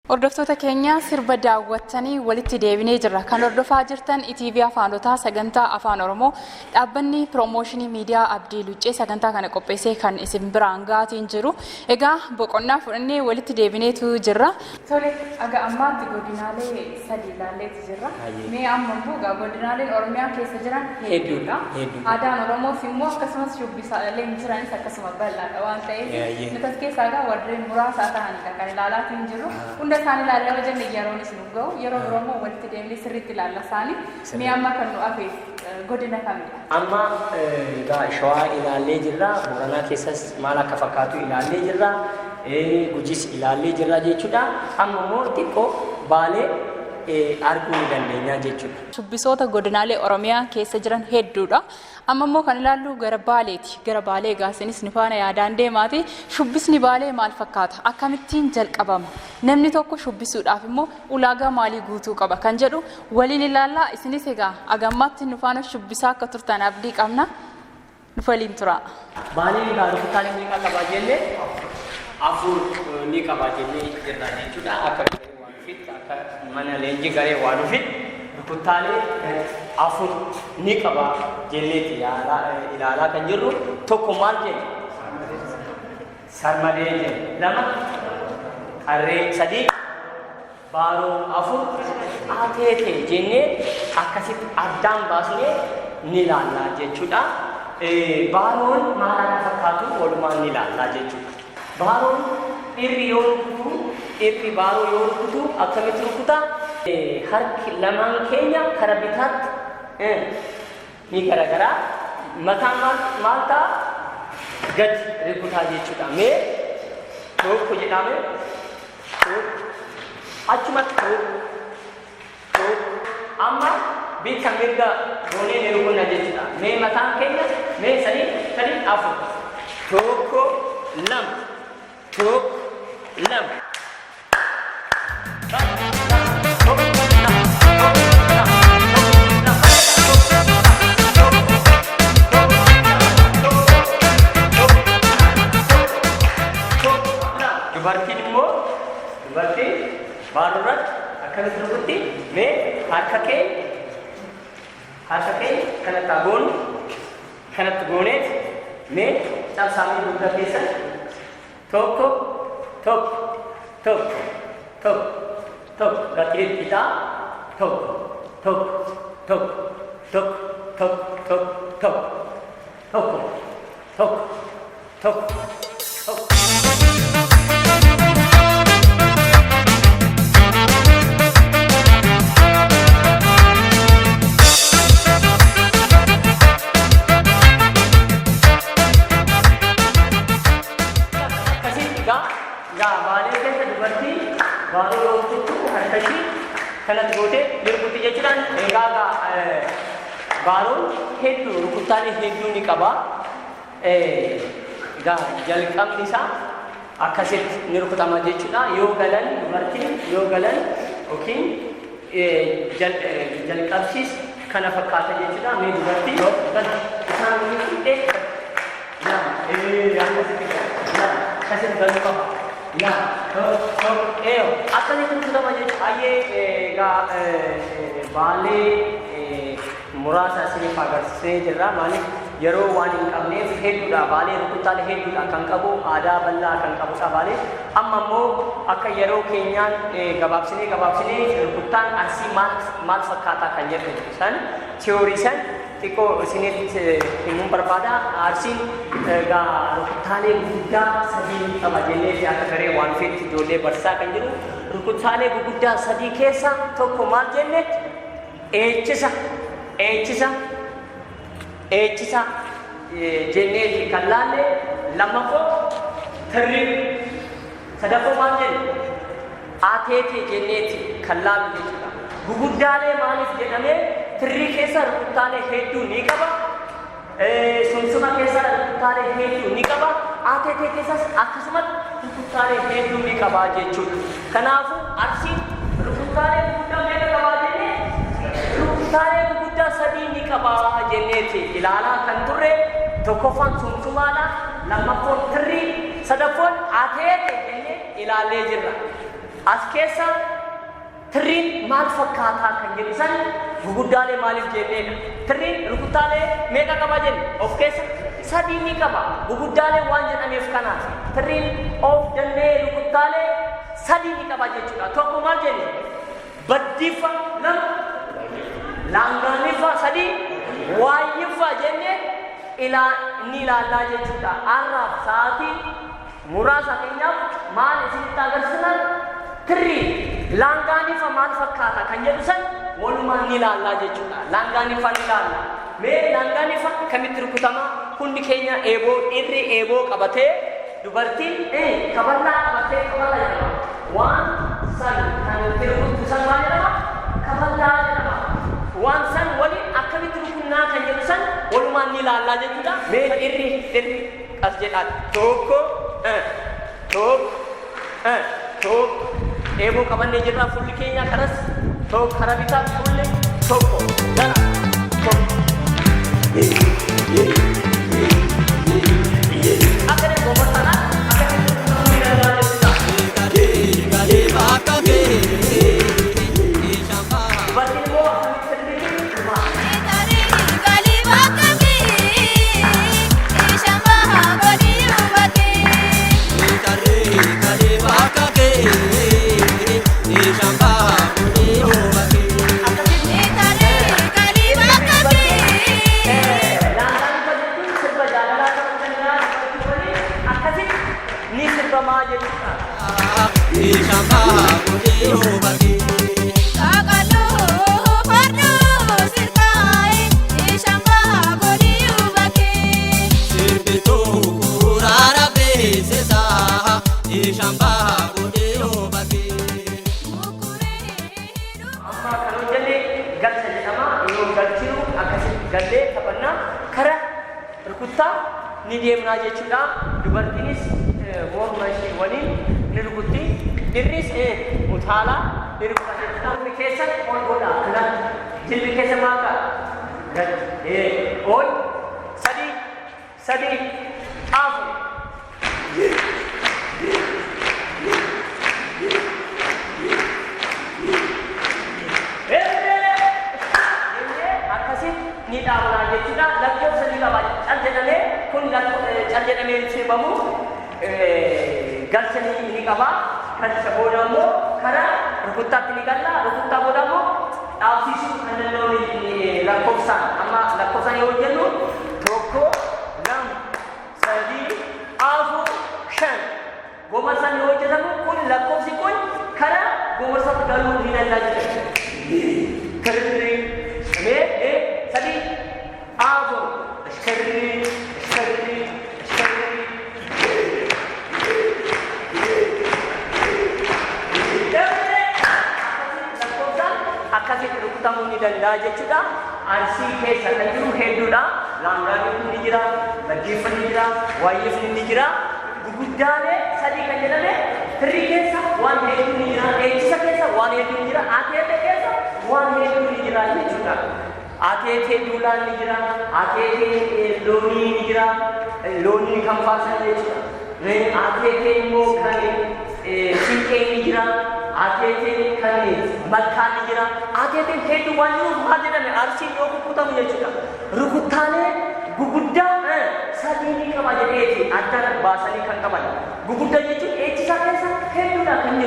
Hordoftoota keenya sirba daawwattanii walitti deebinee jirra. Kan hordofaa jirtan ETV Afaanotaa sagantaa Afaan Oromoo dhaabbanni piroomooshinii miidiyaa Abdii Luccee sagantaa kana qopheessee kan isin biraan gaatiin jiru. Egaa boqonnaa fudhannee walitti deebineetu jirra. Tole aga ammaatti godinaalee sadii ilaalleetu jirra. Mee amma immoo godinaaleen Oromiyaa keessa jiran hedduudha. Aadaan Oromoos immoo akkasumas shubbisaaleen jiranis akkasuma bal'aadha waan ta'eef nuti as keessaa warreen muraasaa ta'anidha kan ilaalaatiin jiru. Sani la lewa jenne yeroo isin ga'u yeroo Oromoo walitti deemnee sirriitti ilaalla saani mee amma kan nu afee godina kamidha amma egaa Shawaa ilaallee jirra Booranaa keessas maal akka fakkaatu ilaallee jirra Gujis ilaallee jirra jechuudha amma immoo xiqqoo Baalee arguu dandeenya jechuudha. Shubbisoota godinaalee Oromiyaa keessa jiran hedduudha. Amma immoo kan ilaallu gara Baaleeti. Gara Baalee gaasinis ni faana yaadaan deemaati. Shubbisni Baalee maal fakkaata? Akkamittiin jalqabama? Namni tokko shubbisuudhaaf immoo ulaagaa maalii guutuu qaba kan jedhu waliin ilaallaa isinis egaa agammaatti nu faana shubbisaa akka turtan abdii qabna. Nu waliin tura. Baaleen egaa rukutaalee ni qaba jennee afur ni qaba jennee jirra jechuudha. Akka mana leenjii garee waan dhufit rukutaalee afur ni qaba jenneeti ilaalaa kan jirru tokko maal jenna sarmadee jenna lama qarree sadii baaroo afur ateete jennee akkasitti addaan baasnee ni ilaallaa jechuudha. Baaroon maal akka fakkaatu walumaan ni ilaallaa jechuudha. Baaroon irri yoo rukutu irri baaroo yoo rukutu akkamitti rukuta harki lamaan keenya kara bitaatti ni garagaraa mataan maal ta'a gadi rukutaa jechuudha. Mee tokko jedhame achumatti amma bitta mirga goonee ni rukunna jechuudha. Mee mataan keenya mee sadii afur tokko lama tokko lama dubartiin immoo dubartiin baarurratti akkamitti rukutti mee harka kee kanatti gooneet mee cabsaamii dugda keessan tokko gatiin bitaa tokko Baalee keessa dubartii baaroo yoo hojjettu harka ishii kanatti gootee ni rukutti jechuudhaan egaa baaroon hedduu rukutaalee hedduu ni qaba. Egaa jalqabni isaa akkasitti ni rukutama jechuudha. Yoo galan dubartiin yoo galan yookiin jalqabsiis kana fakkaata jechuudha. Mee dubartii isaan ni fudhee akkasitti galuu qaba. Akkasitti rukutama jechuudha. Baalee muraasa isiniif agarsiisee jirra. Maaliif yeroo waan hin qabneef hedduudha. Baalee rukutaalee hedduudha kan qabu aadaa bal'aa kan qabudha Baalee. Amma immoo akka yeroo keenyaan gabaabsinee rukutaan Arsii maal fakkaataa kan jedhu san tiyoorii san xiqqoo isinitti himuun barbaada. Arsiin rukutaalee gurguddaa sadii qaba jennee akka garee waan feetti ijoollee barsiisaa kan jiru rukutaalee gurguddaa sadii keessa tokko maal jenne eechisa jenneeti kan laalle lammaffoo tirrii sadaffoo maal jenne ateete jenneeti kan laalle jechuudha. Guguddaalee maaliif jedhamee tirrii keessa rukutaalee hedduu ni qaba. Sunsuma keessa rukutaalee hedduu ni qaba. Ateete keessas akkasumas rukutaalee hedduu ni qaba jechuudha. Kanaafuu Arsiin rukutaalee gurguddaa meeqa qaba jennee rukutaalee gurguddaa sadii ni qaba jenneeti ilaalaa kan turre tokkoffaan sumsumaadha lammaffaan tirrii sadaffoon ateete jennee ilaallee jirra. askeessa tirriin maal fakkaataa kan jedhu san guguddaalee maaliif jenneen tirriin rukuttaalee meeqa qaba jenne of keessa sadii ni qaba guguddaalee waan jedhameef kanaaf tirriin of dandee rukuttaalee sadii ni qaba jechuudha tokko maal jenne baddiiffa lama laangaaniffa sadii waayyiffa jenne ni ilaallaa jechuudha arraaf sa'aatii muraasa keenyaaf maal isinitti agarsiisan tirrii laangaanifa maal fakkaata kan jedhu san walumaan ni ilaallaa jechuudha laangaanifa ni ilaalla mee laangaanifa kamitti rukutama hundi keenya eeboo irri eeboo qabatee dubartiin kaballaa qabatee kaballa jedhama waan san kan itti rukutu san maal jedhama kaballaa jedhama waan san waliin akkamitti rukunnaa kan jedhu san walumaan ni ilaallaa jechuudha mee irri as jedhaan tokko eeboo qabannee jirra fulli keenya karas tokko kara bitaa fulli tokko dara akkana gomartana akkana ni ilaallaa jechuudha dubartiin immoo gallee taphanna kara rukuttaa ni deemnaa jechuudha dubartiinis morma ishee waliin ni rukutti dirris utaalaa ni rukutta jechuudha hundi keessan ol godha kanan jilbi keessa maaqa ol sadii afur ni dhaabna jechuudha lakkoofsa ni qaba cal jedhamee kun cal jedhamee sirbamu galcha ni qaba galcha booda immoo karaa rukuttaatti ni galla rukuttaa booda immoo dhaabsisuu kan danda'u lakkoofsaan amma lakkoofsaan yoo jennu tokko lama sadii afur shan gomarsaan yoo hojjetamu kun lakkoofsi kun karaa gomarsaatti galuu ni danda'a jechuudha Sadi, Avo, Shkari. Akkasii rukutamu ni danda'a jechuudha. Arsii keessa kan jiru hedduudha. Laangaaniin ni jira, baddeeffamni ni jira, waayyifni ni jira. Guguddaalee sadii kan jedhame firrii keessa waan hedduu ni jira, eegsisa keessa waan hedduu ni jira, ateete keessa waan hedduu ni jira jechuudha. Ateetee duulaan ni jira, ateetee loonii ni jira, loonii kan faarsan jechuudha. Ateetee immoo kan siinqee ni jira, ateetee kan malkaan ni jira. Ateeteen hedduu waan jiruuf maal jedhame arsiin yoo kukutamu jechuudha. Rukuttaalee guguddaa sadii ni qaba jedheeti adda baasanii kan qaban. Guguddaa jechuun eegsisa keessa hedduudha kan jiru.